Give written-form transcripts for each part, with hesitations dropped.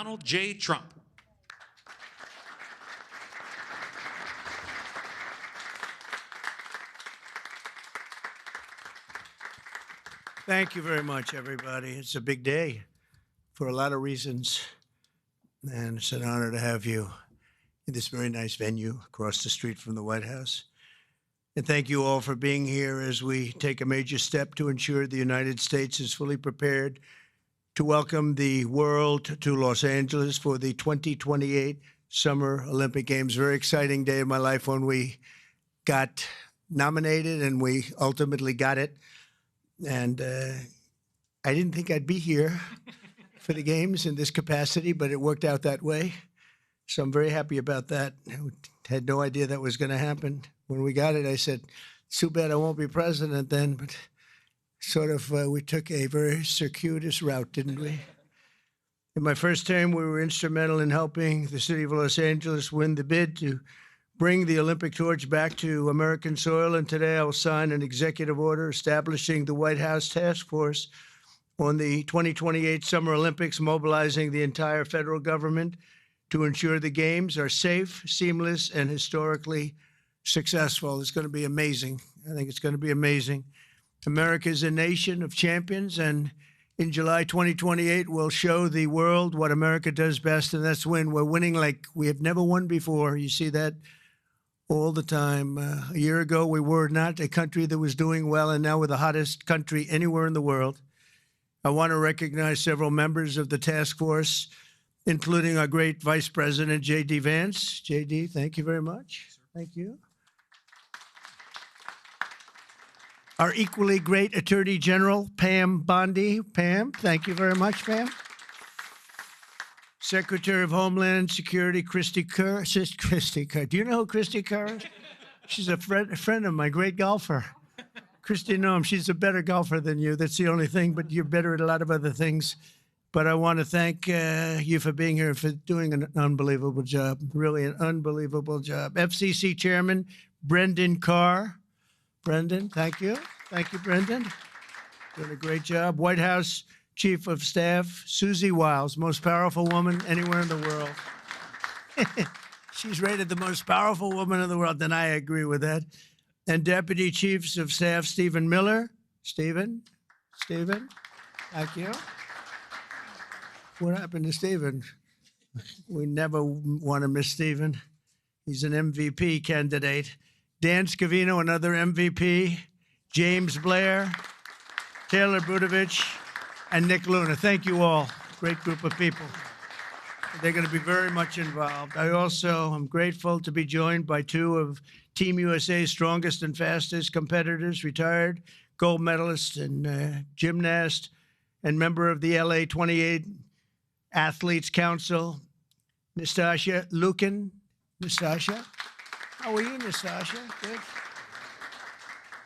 Donald J. Trump. Thank you very much, everybody. It's a big day for a lot of reasons, and it's an honor to have you in this very nice venue across the street from the White House. And thank you all for being here as we take a major step to ensure the United States is fully prepared to welcome the world to Los Angeles for the 2028 Summer Olympic Games. Very exciting day in my life when we got nominated and we ultimately got it. And I didn't think I'd be here for the games in this capacity, but it worked out that way. So I'm very happy about that. I had no idea that was going to happen. When we got it, I said, it's too bad I won't be president then, but sort of we took a very circuitous route, didn't we? In my first term, we were instrumental in helping the city of Los Angeles win the bid to bring the Olympic torch back to American soil, and today I will sign an executive order establishing the White House Task Force on the 2028 Summer Olympics, mobilizing the entire federal government to ensure the Games are safe, seamless, and historically successful. It's going to be amazing. I think it's going to be amazing. America is a nation of champions, and in July 2028, we'll show the world what America does best, and that's win. We're winning like we have never won before. You see that all the time. A year ago, we were not a country that was doing well, and now we're the hottest country anywhere in the world. I want to recognize several members of the task force, including our great Vice President, J.D. Vance. J.D., thank you very much. Thank you. Our equally great Attorney General, Pam Bondi. Pam, thank you very much, Pam. Secretary of Homeland Security, Christy Kerr. Christy Kerr. Do you know who Christy Kerr is? She's a friend of my, great golfer. Christy, no, she's a better golfer than you. That's the only thing, but you're better at a lot of other things. But I want to thank you for being here, for doing an unbelievable job, really an unbelievable job. FCC Chairman, Brendan Carr. Brendan, thank you. Thank you, Brendan. Doing a great job. White House Chief of Staff, Susie Wiles, most powerful woman anywhere in the world. She's rated the most powerful woman in the world, and I agree with that. And Deputy Chiefs of Staff, Stephen Miller. Stephen, thank you. What happened to Stephen? We never want to miss Stephen. He's an MVP candidate. Dan Scavino, another MVP. James Blair, Taylor Budovich, and Nick Luna. Thank you all. Great group of people. They're going to be very much involved. I also am grateful to be joined by two of Team USA's strongest and fastest competitors, retired gold medalist and gymnast, and member of the LA 28 Athletes Council, Nastasha Lukin. Nastasha? How are you, Nastasha? Good.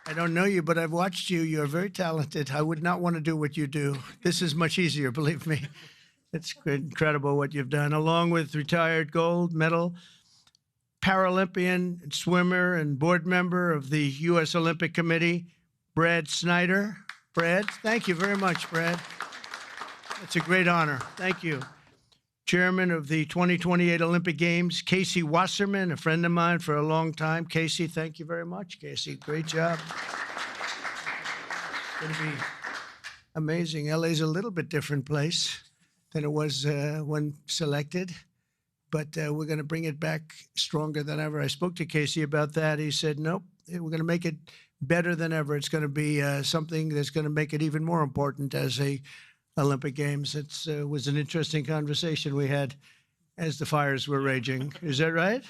I don't know you, but I've watched you. You're very talented. I would not want to do what you do. This is much easier, believe me. It's incredible what you've done. Along with retired gold medal Paralympian swimmer and board member of the U.S. Olympic Committee, Brad Snyder. Brad, thank you very much, Brad. It's a great honor. Thank you. Chairman of the 2028 Olympic Games, Casey Wasserman, a friend of mine for a long time. Casey, thank you very much. Casey, great job. It's going to be amazing. LA's a little bit different place than it was when selected, but we're going to bring it back stronger than ever. I spoke to Casey about that. He said, nope, we're going to make it better than ever. It's going to be something that's going to make it even more important as a Olympic Games. It was an interesting conversation we had as the fires were raging. Is that right?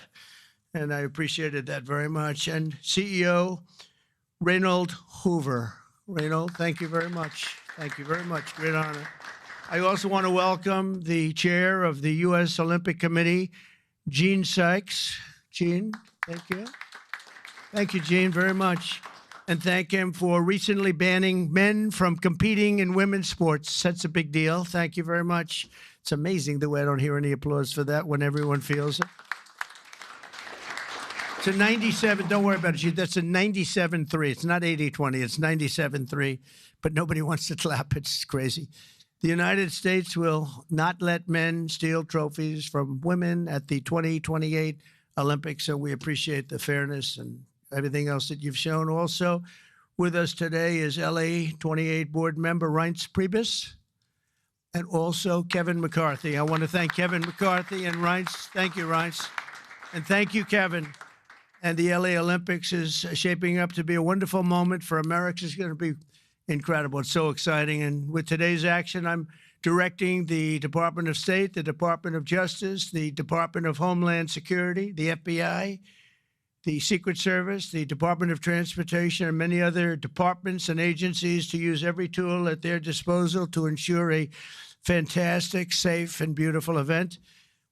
And I appreciated that very much. And CEO Reynold Hoover. Reynold, thank you very much. Thank you very much. Great honor. I also want to welcome the chair of the U.S. Olympic Committee, Gene Sykes. Gene, thank you. Thank you, Gene, very much. And thank him for recently banning men from competing in women's sports. That's a big deal. Thank you very much. It's amazing the way I don't hear any applause for that when everyone feels it. It's a 97, don't worry about it. That's a 97-3. It's not 80-20, it's 97-3. But nobody wants to clap. It's crazy. The United States will not let men steal trophies from women at the 2028 Olympics, and we appreciate the fairness and everything else that you've shown. Also with us today is LA 28 board member Reince Priebus, and also Kevin McCarthy. I want to thank Kevin McCarthy and Reince. Thank you, Reince. And thank you, Kevin. And the LA Olympics is shaping up to be a wonderful moment for America. It's going to be incredible. It's so exciting. And with today's action, I'm directing the Department of State, the Department of Justice, the Department of Homeland Security, the FBI, the Secret Service, the Department of Transportation, and many other departments and agencies to use every tool at their disposal to ensure a fantastic, safe, and beautiful event.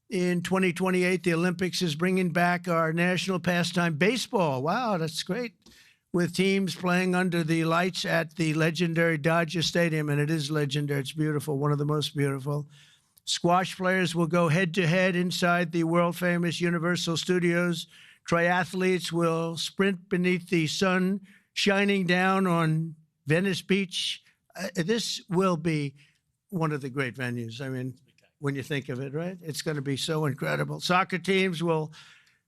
In 2028, the Olympics is bringing back our national pastime, baseball. Wow, that's great. With teams playing under the lights at the legendary Dodger Stadium, and it is legendary. It's beautiful, one of the most beautiful. Squash players will go head-to-head inside the world-famous Universal Studios. Triathletes will sprint beneath the sun shining down on Venice Beach. This will be one of the great venues. I mean, when you think of it, right? It's going to be so incredible. Soccer teams will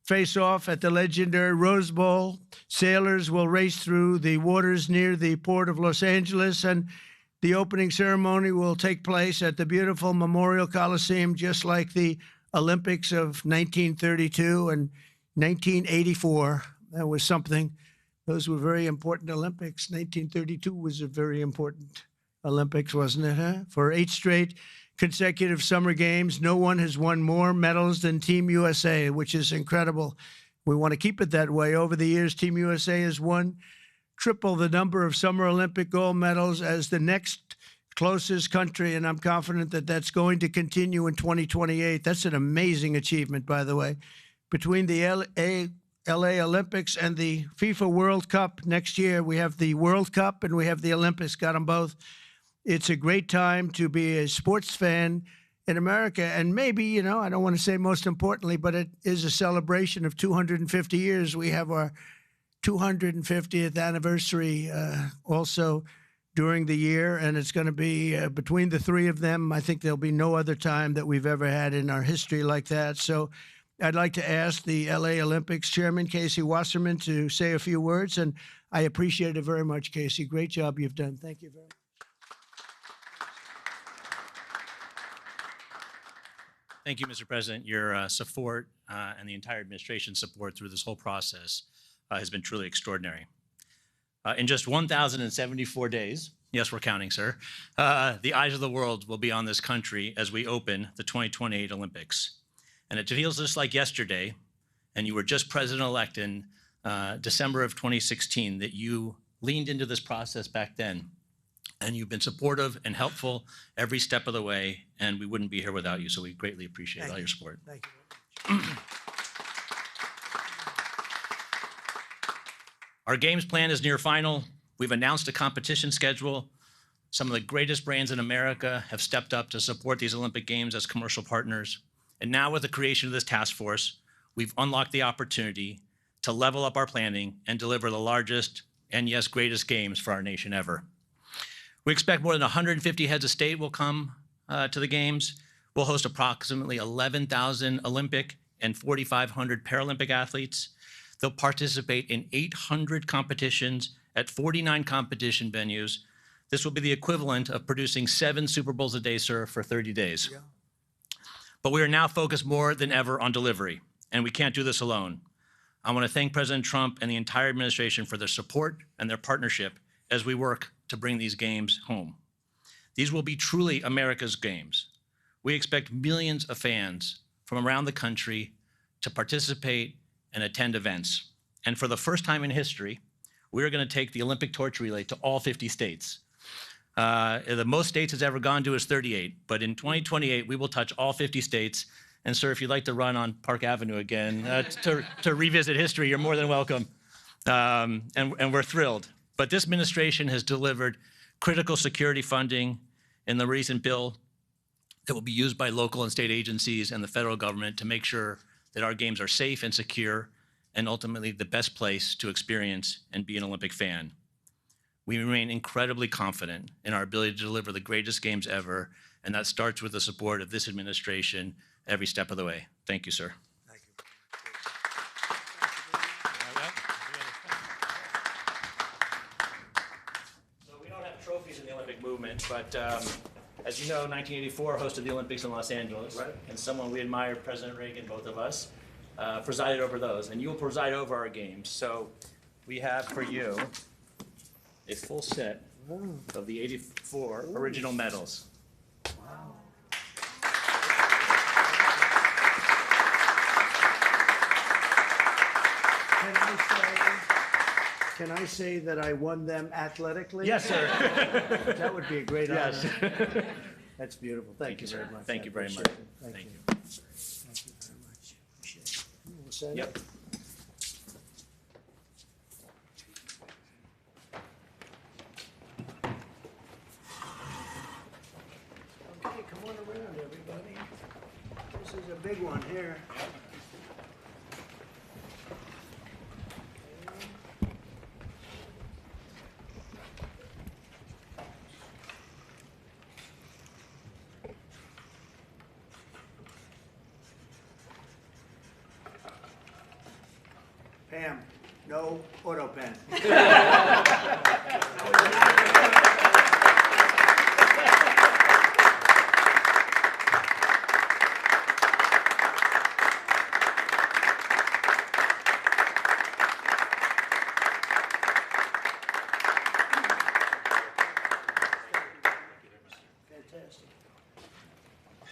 face off at the legendary Rose Bowl. Sailors will race through the waters near the port of Los Angeles, and the opening ceremony will take place at the beautiful Memorial Coliseum, just like the Olympics of 1932 and 1984. That was something. Those were very important Olympics. 1932 was a very important Olympics, wasn't it, huh? For 8 straight consecutive summer games, no one has won more medals than Team USA, which is incredible. We want to keep it that way. Over the years, Team USA has won triple the number of Summer Olympic gold medals as the next closest country, and I'm confident that that's going to continue in 2028. That's an amazing achievement, by the way. Between the LA Olympics and the FIFA World Cup next year, we have the World Cup and we have the Olympics, got them both. It's a great time to be a sports fan in America. And maybe, you know, I don't want to say most importantly, but it is a celebration of 250 years. We have our 250th anniversary also during the year. And it's going to be between the three of them. I think there'll be no other time that we've ever had in our history like that. So I'd like to ask the LA Olympics Chairman, Casey Wasserman, to say a few words. And I appreciate it very much, Casey. Great job you've done. Thank you very much. Thank you, Mr. President. Your support and the entire administration's support through this whole process has been truly extraordinary. In just 1,074 days, yes, we're counting, sir, the eyes of the world will be on this country as we open the 2028 Olympics. And it feels just like yesterday, and you were just president-elect in December of 2016, that you leaned into this process back then. And you've been supportive and helpful every step of the way, and we wouldn't be here without you. So we greatly appreciate all your support. Thank you. Our games plan is near final. We've announced a competition schedule. Some of the greatest brands in America have stepped up to support these Olympic Games as commercial partners. And now with the creation of this task force, we've unlocked the opportunity to level up our planning and deliver the largest and, yes, greatest games for our nation ever. We expect more than 150 heads of state will come to the Games. We'll host approximately 11,000 Olympic and 4,500 Paralympic athletes. They'll participate in 800 competitions at 49 competition venues. This will be the equivalent of producing 7 Super Bowls a day, sir, for 30 days. Yeah. But we are now focused more than ever on delivery, and we can't do this alone. I want to thank President Trump and the entire administration for their support and their partnership as we work to bring these games home. These will be truly America's games. We expect millions of fans from around the country to participate and attend events. And for the first time in history, we are going to take the Olympic torch relay to all 50 states. The most states it's ever gone to is 38, but in 2028, we will touch all 50 states. And sir, if you'd like to run on Park Avenue again to revisit history, you're more than welcome. And we're thrilled. But this administration has delivered critical security funding in the recent bill that will be used by local and state agencies and the federal government to make sure that our games are safe and secure and ultimately the best place to experience and be an Olympic fan. We remain incredibly confident in our ability to deliver the greatest games ever, and that starts with the support of this administration every step of the way. Thank you, sir. Thank you. So we don't have trophies in the Olympic movement, but as you know, 1984 hosted the Olympics in Los Angeles, Right. and someone we admire, President Reagan, both of us, presided over those, and you will preside over our games. So we have for you a full set of the 84 original medals. Wow. Can I say that I won them athletically? Yes, sir. That would be a great honor. Yes. That's beautiful. Thank you very much. Thank I you very appreciate much. it. Thank Thank you. you. Thank you very much. Appreciate it. You all set? Yep. Okay, come on around, everybody. This is a big one here. Pam, no auto pen. Fantastic.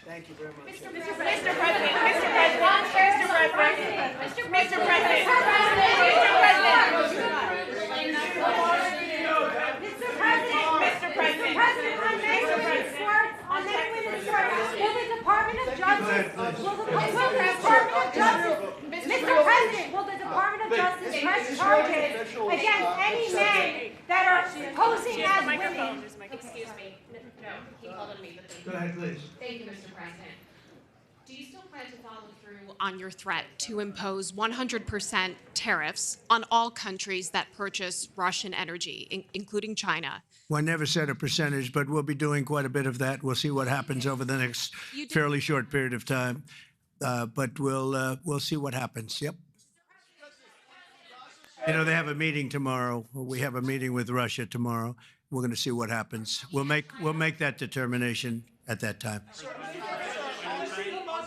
Thank you very much. Mr. President, Mr. President, Mr. President, Mr. President, will the Department of Justice press charges against any men that are posing as women? Excuse me. No, he called on me, but thank you. Go ahead, please. Thank you, Mr. President. Do you still plan to follow through on your threat to impose 100% tariffs on all countries that purchase Russian energy, including China? Well, I never said a percentage, but we'll be doing quite a bit of that. We'll see what happens over the next You did- fairly short period of time. But we'll see what happens. Yep. You know, they have a meeting tomorrow. We have a meeting with Russia tomorrow. We're going to see what happens. We'll make that determination at that time.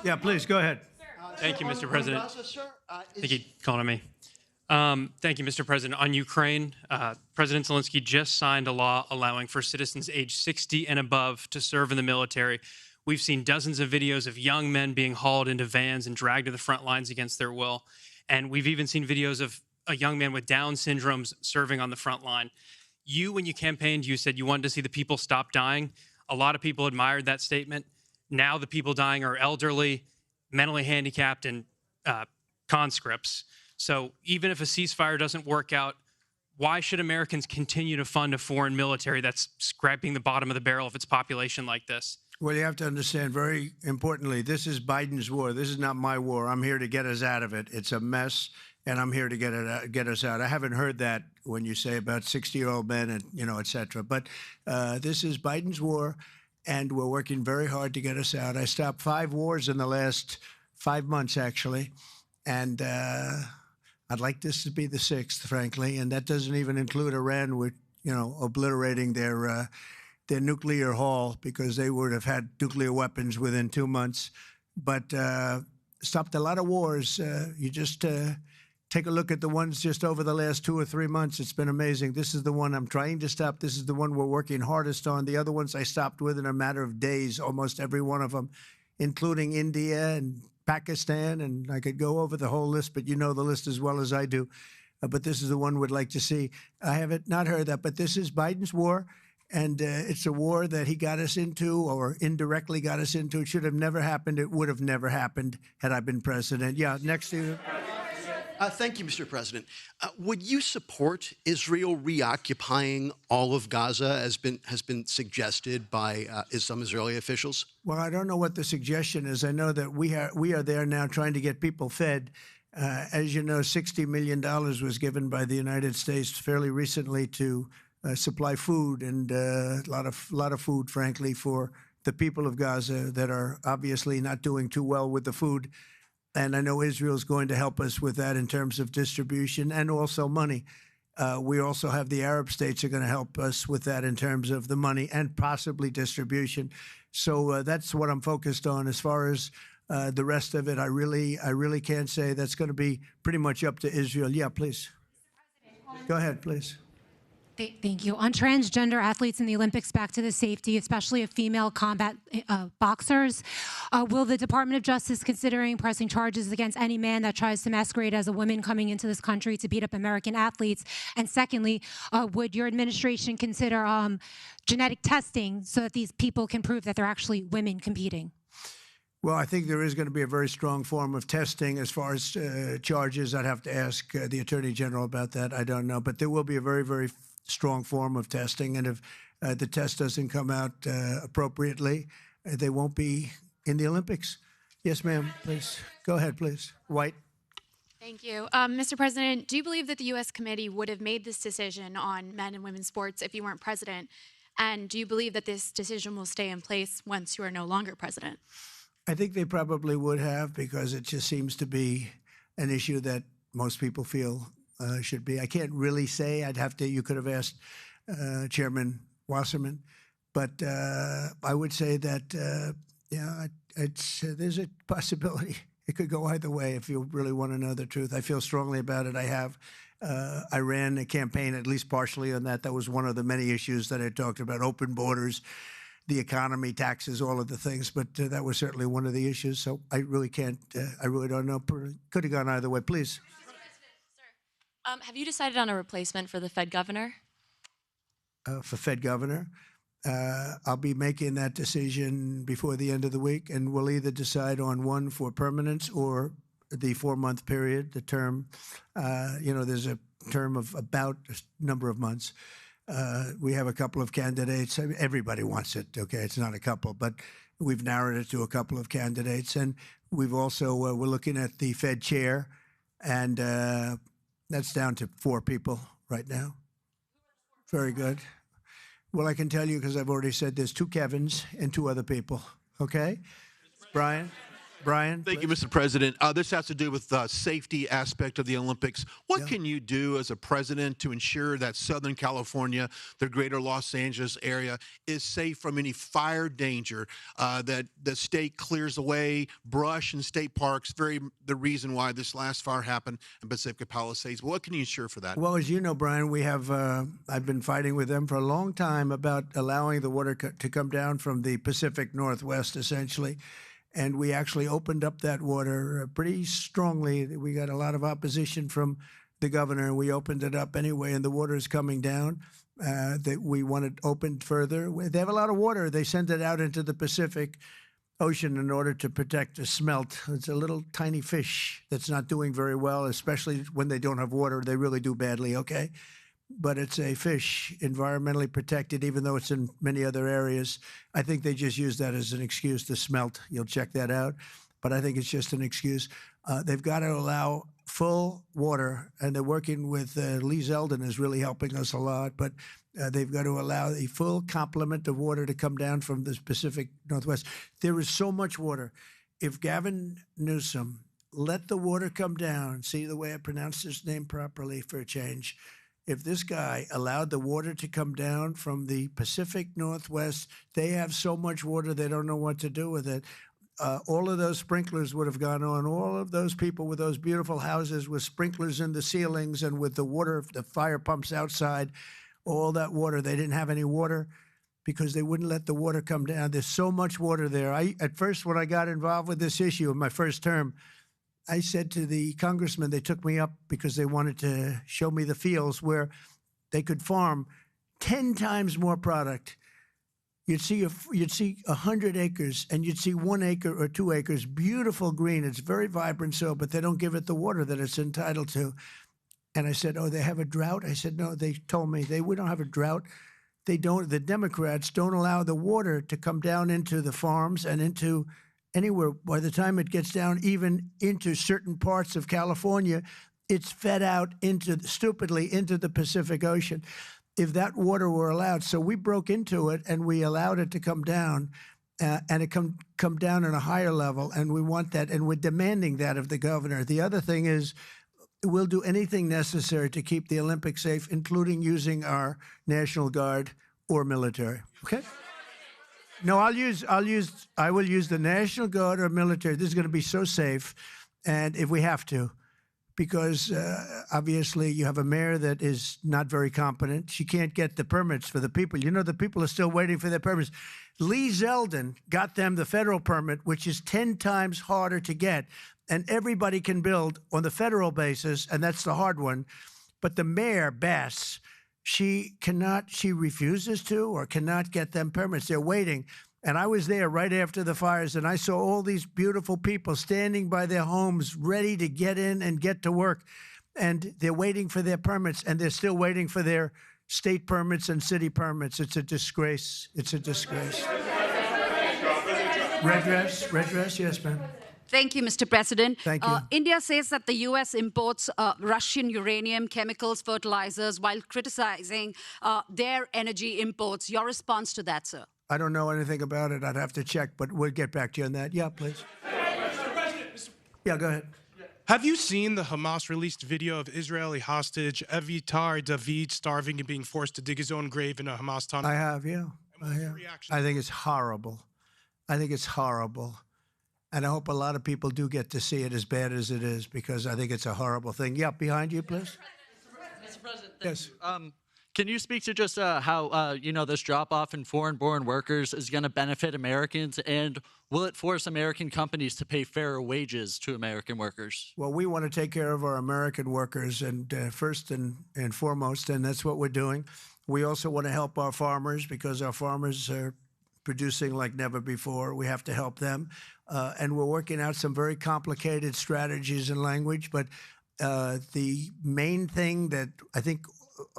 Yeah, please go ahead. Thank you, Mr. President. Thank you for calling on me. Thank you, Mr. President. On Ukraine, President Zelensky just signed a law allowing for citizens age 60 and above to serve in the military. We've seen dozens of videos of young men being hauled into vans and dragged to the front lines against their will. And we've even seen videos of a young man with Down syndrome serving on the front line. When you campaigned, you said you wanted to see the people stop dying. A lot of people admired that statement. Now the people dying are elderly, mentally handicapped, and conscripts. So even if a ceasefire doesn't work out, why should Americans continue to fund a foreign military that's scraping the bottom of the barrel of its population like this? Well, you have to understand very importantly, this is Biden's war. This is not my war. I'm here to get us out of it. It's a mess, and I'm here to get us out. I haven't heard that when you say about 60-year-old men and, et cetera. But this is Biden's war, and we're working very hard to get us out. I stopped 5 wars in the last 5 months, actually, and I'd like this to be the 6th, frankly, and that doesn't even include Iran with, obliterating their nuclear haul, because they would have had nuclear weapons within 2 months. But stopped a lot of wars. You just take a look at the ones just over the last 2 or 3 months. It's been amazing. This is the one I'm trying to stop. This is the one we're working hardest on. The other ones I stopped within a matter of days, almost every one of them, including India and Pakistan. And I could go over the whole list, but you know the list as well as I do. But this is the one we'd like to see. I haven't not heard that, but this is Biden's war. And it's a war that he got us into, or indirectly got us into. It should have never happened. It would have never happened had I been president. Yeah, next to you. Thank you, Mr. President. Would you support Israel reoccupying all of Gaza, as has been suggested by some Israeli officials? Well, I don't know what the suggestion is. I know that we are there now trying to get people fed. As you know, $60 million was given by the United States fairly recently to supply food and a lot of food, frankly, for the people of Gaza that are obviously not doing too well with the food. And I know Israel is going to help us with that in terms of distribution and also money. We also have the Arab states are going to help us with that in terms of the money and possibly distribution. So that's what I'm focused on. As far as the rest of it, I really can't say. That's going to be pretty much up to Israel. Yeah, please. Go ahead, please. Thank you. On transgender athletes in the Olympics, back to the safety, especially of female combat boxers, will the Department of Justice considering pressing charges against any man that tries to masquerade as a woman coming into this country to beat up American athletes? And secondly, would your administration consider genetic testing so that these people can prove that they're actually women competing? Well, I think there is going to be a very strong form of testing. As far as charges, I'd have to ask the Attorney General about that. I don't know. But there will be a very, very strong form of testing. And if the test doesn't come out appropriately, they won't be in the Olympics. Yes, ma'am, please. Go ahead, please. White. Thank you. Mr. President, do you believe that the U.S. committee would have made this decision on men and women's sports if you weren't president? And do you believe that this decision will stay in place once you are no longer president? I think they probably would have, because it just seems to be an issue that most people feel should be. I can't really say. I'd have to. You could have asked Chairman Wasserman, but I would say that there's a possibility. It could go either way if you really want to know the truth. I feel strongly about it. I ran a campaign, at least partially, on that. That was one of the many issues that I talked about: open borders, the economy, taxes, all of the things. But that was certainly one of the issues. So I really can't. I really don't know. Could have gone either way. Please. Have you decided on a replacement for the Fed governor? For Fed governor, I'll be making that decision before the end of the week, and we'll either decide on one for permanence or the 4-month period, the term. There's a term of about a number of months. We have a couple of candidates. I mean, everybody wants it, okay? It's not a couple, but we've narrowed it to a couple of candidates. And we've also, we're looking at the Fed chair, and that's down to 4 people right now. Very good. Well, I can tell you, because I've already said there's 2 Kevins and 2 other people, okay? Brian? Thank you, Mr. President. This has to do with the safety aspect of the Olympics. What can you do as a president to ensure that Southern California, the greater Los Angeles area, is safe from any fire danger, that the state clears away brush in state parks, the reason why this last fire happened in Pacific Palisades? What can you ensure for that? Well, as you know, Brian, we have, I've been fighting with them for a long time about allowing the water to come down from the Pacific Northwest, essentially. And we actually opened up that water pretty strongly. We got a lot of opposition from the governor. We opened it up anyway, and the water is coming down. That we want it opened further. They have a lot of water. They send it out into the Pacific Ocean in order to protect the smelt. It's a little tiny fish that's not doing very well, especially when they don't have water. They really do badly, okay? But it's a fish, environmentally protected, even though it's in many other areas. I think they just use that as an excuse to smelt. You'll check that out. But I think it's just an excuse. They've got to allow full water, and they're working with Lee Zeldin is really helping us a lot. But they've got to allow a full complement of water to come down from the Pacific Northwest. There is so much water. If Gavin Newsom let the water come down, see the way I pronounced his name properly for a change, if this guy allowed the water to come down from the Pacific Northwest, they have so much water they don't know what to do with it. All of those sprinklers would have gone on. All of those people with those beautiful houses with sprinklers in the ceilings and with the water, the fire pumps outside, all that water. They didn't have any water because they wouldn't let the water come down. There's so much water there. At first, when I got involved with this issue in my first term, I said to the congressman, they took me up because they wanted to show me the fields where they could farm 10 times more product. You'd see 100 acres, and you'd see 1 acre or 2 acres, beautiful green. It's very vibrant soil, but they don't give it the water that it's entitled to. And I said, oh, they have a drought? I said, no, they told me we don't have a drought. They don't. The Democrats don't allow the water to come down into the farms and into anywhere. By the time it gets down even into certain parts of California, it's fed out stupidly into the Pacific Ocean. if that water were allowed. So we broke into it and we allowed it to come down, and it come down at a higher level. And we want that, and we're demanding that of the governor. The other thing is, we'll do anything necessary to keep the Olympics safe, including using our National Guard or military. Okay? No, I will use the National Guard or military. This is going to be so safe, and if we have to, because obviously you have a mayor that is not very competent. She can't get the permits for the people. You know, the people are still waiting for their permits. Lee Zeldin got them the federal permit, which is 10 times harder to get, and everybody can build on the federal basis, and that's the hard one. But the mayor, Bass, she refuses to or cannot get them permits. They're waiting. And I was there right after the fires, and I saw all these beautiful people standing by their homes, ready to get in and get to work. And they're waiting for their permits, and they're still waiting for their state permits and city permits. It's a disgrace. It's a disgrace. Red dress, yes, ma'am. Thank you, Mr. President. Thank you. India says that the U.S. imports Russian uranium, chemicals, fertilizers, while criticizing their energy imports. Your response to that, sir? I don't know anything about it. I'd have to check, but we'll get back to you on that. Yeah, please. Mr. President, Yeah, go ahead. have you seen the Hamas-released video of Israeli hostage Avitar David starving and being forced to dig his own grave in a Hamas tunnel? I have, yeah. I have. I think it's horrible. I think it's horrible. And I hope a lot of people do get to see it, as bad as it is, because I think it's a horrible thing. Yeah, behind you, please. Mr. President, Yes. can you speak to just how, this drop-off in foreign-born workers is going to benefit Americans, and will it force American companies to pay fairer wages to American workers? Well, we want to take care of our American workers, and first and foremost, and that's what we're doing. We also want to help our farmers, because our farmers are producing like never before. We have to help them. And we're working out some very complicated strategies and language. But the main thing that I think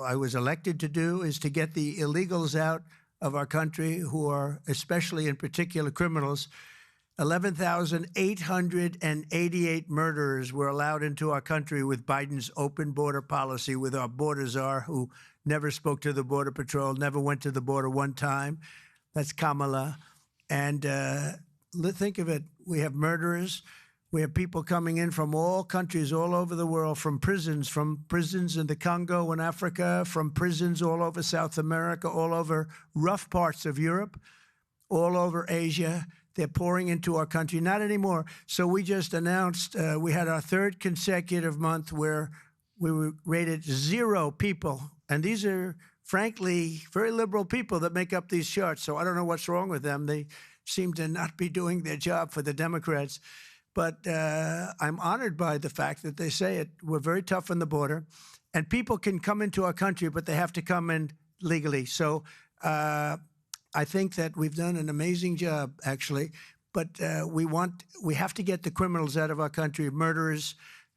I was elected to do is to get the illegals out of our country, who are especially in particular criminals. 11,888 murderers were allowed into our country with Biden's open border policy, with our border czar, who never spoke to the Border Patrol, never went to the border one time. That's Kamala. And think of it. We have murderers. We have people coming in from all countries all over the world, from prisons in the Congo and Africa, from prisons all over South America, all over rough parts of Europe, all over Asia. They're pouring into our country. Not anymore. So we just announced we had our third consecutive month where we were rated 0 people. And these are, frankly, very liberal people that make up these charts. So I don't know what's wrong with them. They seem to not be doing their job for the Democrats. But I'm honored by the fact that they say it. We're very tough on the border. And people can come into our country, but they have to come in legally. So I think that we've done an amazing job, actually. But we have to get the criminals out of our country, murderers,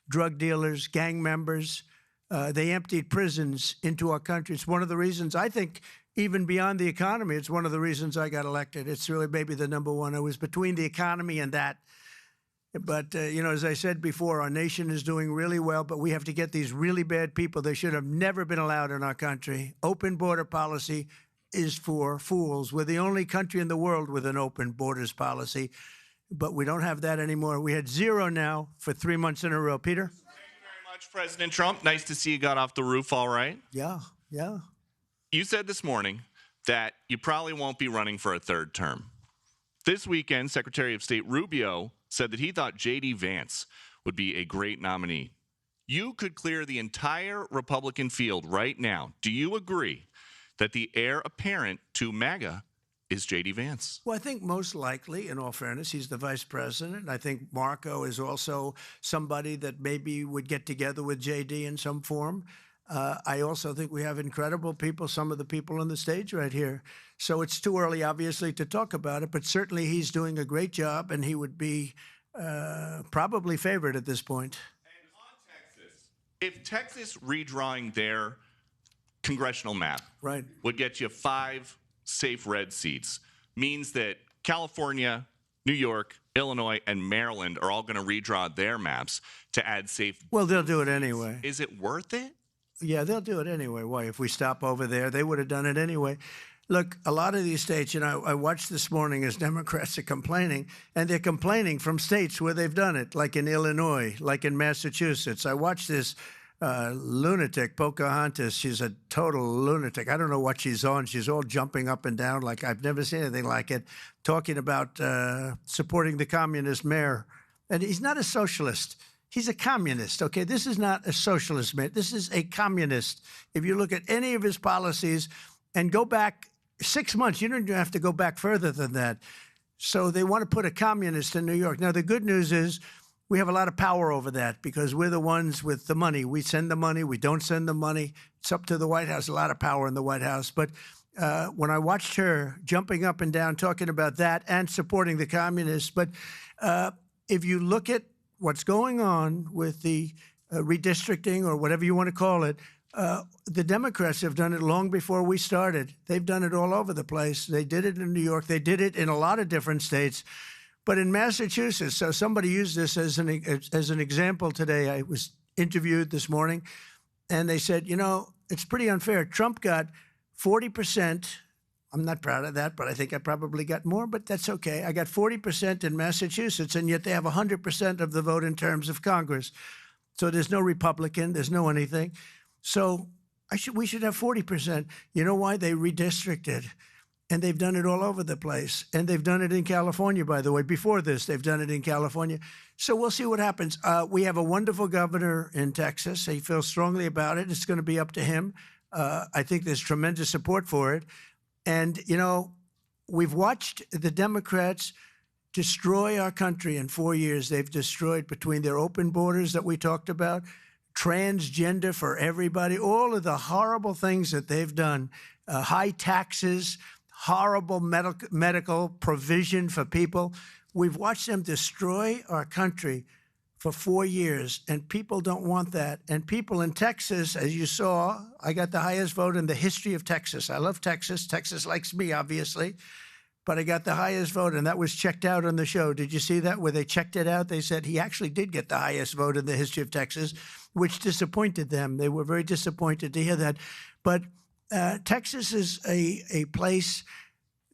drug dealers, gang members. They emptied prisons into our country. It's one of the reasons, I think, even beyond the economy, it's one of the reasons I got elected. It's really maybe the number one. I was between the economy and that. But, as I said before, our nation is doing really well, but we have to get these really bad people. They should have never been allowed in our country. Open border policy is for fools. We're the only country in the world with an open borders policy, but we don't have that anymore. We had 0 now for 3 months in a row. Peter? Thank you very much, President Trump. Nice to see you got off the roof all right. Yeah. You said this morning that you probably won't be running for a third term. This weekend, Secretary of State Rubio said that he thought J.D. Vance would be a great nominee. You could clear the entire Republican field right now. Do you agree that the heir apparent to MAGA is J.D. Vance? Well, I think most likely, in all fairness, he's the vice president. I think Marco is also somebody that maybe would get together with J.D. in some form. I also think we have incredible people, some of the people on the stage right here. So it's too early, obviously, to talk about it, but certainly he's doing a great job, and he would be probably favored at this point. And on Texas, if Texas redrawing their congressional map would get you 5 safe red seats, means that California, New York, Illinois, and Maryland are all going to redraw their maps to add safe. Well, they'll do it anyway. Is it worth it? Yeah, they'll do it anyway. Why? If we stop over there, they would have done it anyway. Look, a lot of these states, I watched this morning as Democrats are complaining, and they're complaining from states where they've done it, like in Illinois, like in Massachusetts. I watched this lunatic, Pocahontas. She's a total lunatic. I don't know what she's on. She's all jumping up and down like I've never seen anything like it, talking about supporting the communist mayor. And he's not a socialist. He's a communist, okay? This is not a socialist man. This is a communist. If you look at any of his policies and go back 6 months, you don't even have to go back further than that. So they want to put a communist in New York. Now, the good news is we have a lot of power over that because we're the ones with the money. We send the money. We don't send the money. It's up to the White House, a lot of power in the White House. But when I watched her jumping up and down, talking about that and supporting the communists, but if you look at what's going on with the redistricting or whatever you want to call it, the Democrats have done it long before we started. They've done it all over the place. They did it in New York. They did it in a lot of different states. But in Massachusetts, so somebody used this as an example today. I was interviewed this morning, and they said, it's pretty unfair. Trump got 40%. I'm not proud of that, but I think I probably got more, but that's okay. I got 40% in Massachusetts, and yet they have 100% of the vote in terms of Congress. So there's no Republican, there's no anything. So we should have 40%. You know why? They redistricted, and they've done it all over the place. And they've done it in California, by the way. Before this, they've done it in California. So we'll see what happens. We have a wonderful governor in Texas. He feels strongly about it. It's going to be up to him. I think there's tremendous support for it. And, we've watched the Democrats destroy our country in 4 years. They've destroyed between their open borders that we talked about, transgender for everybody, all of the horrible things that they've done, high taxes, horrible medical provision for people. We've watched them destroy our country for 4 years, and people don't want that. And people in Texas, as you saw, I got the highest vote in the history of Texas. I love Texas. Texas likes me, obviously. But I got the highest vote, and that was checked out on the show. Did you see that? Where they checked it out, they said he actually did get the highest vote in the history of Texas, which disappointed them. They were very disappointed to hear that. But Texas is a place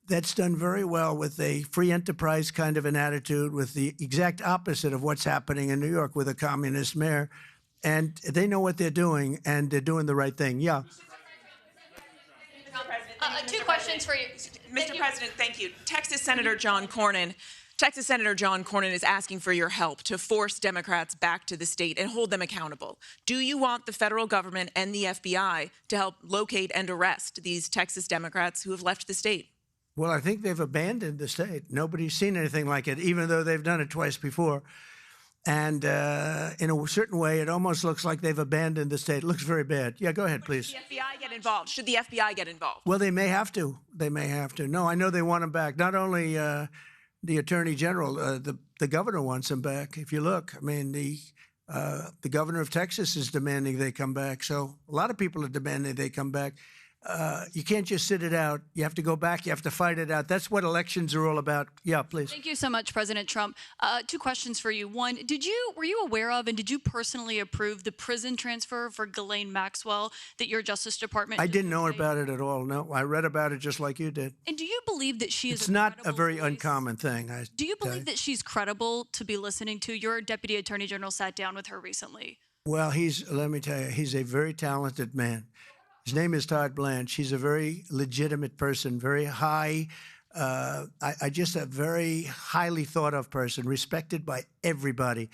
that's done very well with a free enterprise kind of an attitude, with the exact opposite of what's happening in New York with a communist mayor. And they know what they're doing, and they're doing the right thing. Yeah. Two questions for you. Mr. President, thank you. Texas Senator John Cornyn is asking for your help to force Democrats back to the state and hold them accountable. Do you want the federal government and the FBI to help locate and arrest these Texas Democrats who have left the state? Well, I think they've abandoned the state. Nobody's seen anything like it, even though they've done it twice before. And in a certain way, it almost looks like they've abandoned the state. It looks very bad. Yeah, go ahead, please. Should the FBI get involved? Should the FBI get involved? Well, they may have to. They may have to. No, I know they want them back. Not only the Attorney General, the governor wants them back. If you look, I mean, the governor of Texas is demanding they come back. So a lot of people are demanding they come back. You can't just sit it out. You have to go back. You have to fight it out. That's what elections are all about. Yeah, please. Thank you so much, President Trump. Two questions for you. One, were you aware of and did you personally approve the prison transfer for Ghislaine Maxwell that your Justice Department I didn't know about it at all. No, I read about it just like you did. And do you believe that she is It's not a very uncommon thing. Do you believe that she's credible to be listening to? Your Deputy Attorney General sat down with her recently. Well, let me tell you, he's a very talented man. His name is Todd Blanche. He's a very legitimate person, very high, just a very highly thought of person, respected by everybody.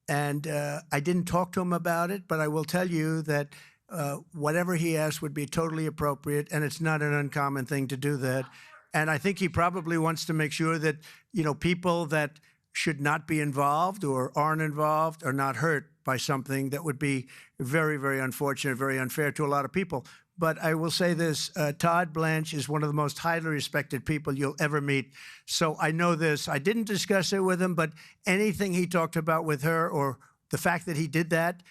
And I didn't talk to him about it, but I will tell you that whatever he asked would be totally appropriate, and it's not an uncommon thing to do that. And I think he probably wants to make sure that, people that should not be involved or aren't involved are not hurt by something that would be very, very unfortunate, very unfair to a lot of people. But I will say this, Todd Blanche is one of the most highly respected people you'll ever meet. So I know this. I didn't discuss it with him, but anything he talked about with her or the fact that he did that,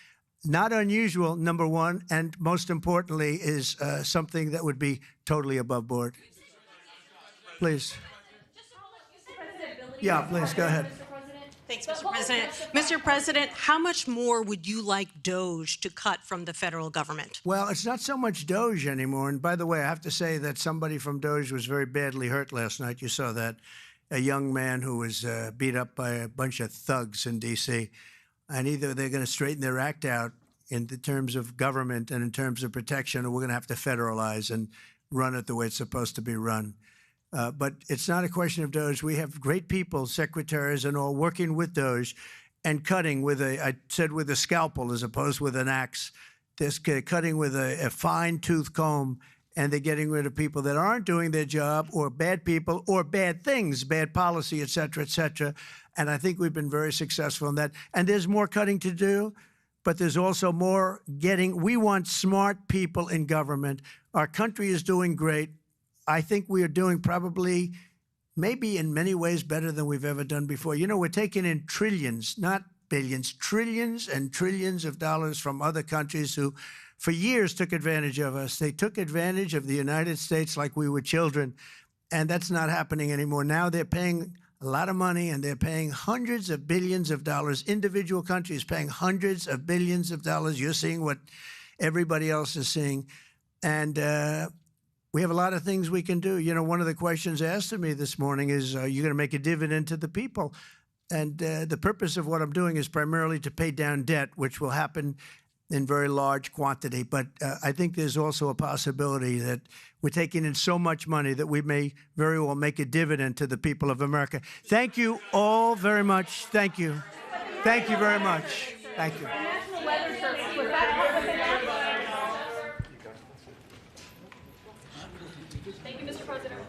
not unusual, number one, and most importantly is something that would be totally above board. Please. Yeah, please, go ahead. Thanks, Mr. President. Mr. President, how much more would you like DOGE to cut from the federal government? Well, it's not so much DOGE anymore. And by the way, I have to say that somebody from DOGE was very badly hurt last night. You saw that. A young man who was beat up by a bunch of thugs in D.C. And either they're going to straighten their act out in the terms of government and in terms of protection, or we're going to have to federalize and run it the way it's supposed to be run. But it's not a question of DOGE. We have great people, secretaries and all, working with DOGE and cutting with I said with a scalpel as opposed with an axe. They're cutting with a fine-tooth comb, and they're getting rid of people that aren't doing their job, or bad people, or bad things, bad policy, et cetera, et cetera. And I think we've been very successful in that. And there's more cutting to do, but there's also more getting. We want smart people in government. Our country is doing great. I think we are doing probably, maybe in many ways, better than we've ever done before. You know, we're taking in trillions, not billions, trillions and trillions of dollars from other countries who, for years, took advantage of us. They took advantage of the United States like we were children, and that's not happening anymore. Now they're paying a lot of money, and they're paying hundreds of billions of dollars. Individual countries paying hundreds of billions of dollars. You're seeing what everybody else is seeing. And we have a lot of things we can do. You know, one of the questions asked of me this morning is, are you going to make a dividend to the people? And the purpose of what I'm doing is primarily to pay down debt, which will happen in very large quantity. But I think there's also a possibility that we're taking in so much money that we may very well make a dividend to the people of America. Thank you all very much. Thank you. Thank you very much. Thank you. Thank you, Mr. President.